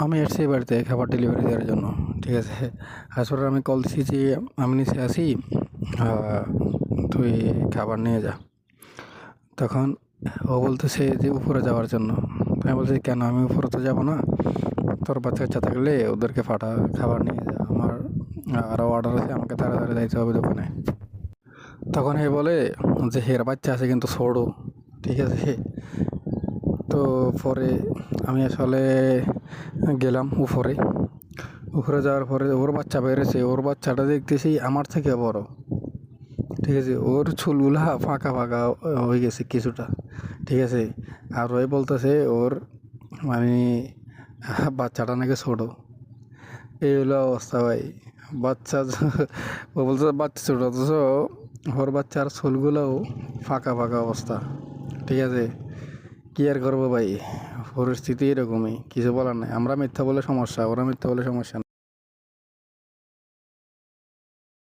আমি আসছি বাড়িতে খাবার ডেলিভারি দেওয়ার জন্য, ঠিক আছে। আসলে আমি কল দিছি যে আমি নিচে আসি, তুই খাবার নিয়ে যা। তখন ও বলতেছে যে উপরে যাওয়ার জন্য। আমি বলছি কেন, আমি উপরে তো যাবো না, তোর বাচ্চা কাচ্চা থাকলে ওদেরকে পাঠা, খাবার নিয়ে যা, আমার আরও অর্ডার আছে, আমাকে তাড়াতাড়ি যাইতে হবে দোকানে। তখন এ বলে যে হের বাচ্চা আছে কিন্তু ছোড়ো, ঠিক আছে। তো পরে আমি আসলে গেলাম উপরে। উপরে যাওয়ার পরে ওর বাচ্চা বেড়েছে, ওর বাচ্চাটা দেখতেছি আমার থেকে বড়, ঠিক আছে। ওর চুলগুলা ফাঁকা ফাঁকা হয়ে গেছে কিছুটা, ঠিক আছে। আর ওই বলতেছে ওর মানে বাচ্চাটা নাকি ছোটো। এই হলো অবস্থা ভাই। বাচ্চা ও বলতে বাচ্চা ছোটো, অথচ ওর বাচ্চার চুলগুলোও ফাঁকা ফাঁকা অবস্থা, ঠিক আছে। কি আর করবো ভাই, পরিস্থিতি এরকমই, কিছু বলার নাই। আমরা মিথ্যা বলে সমস্যা, ওরা মিথ্যা বলে সমস্যা না।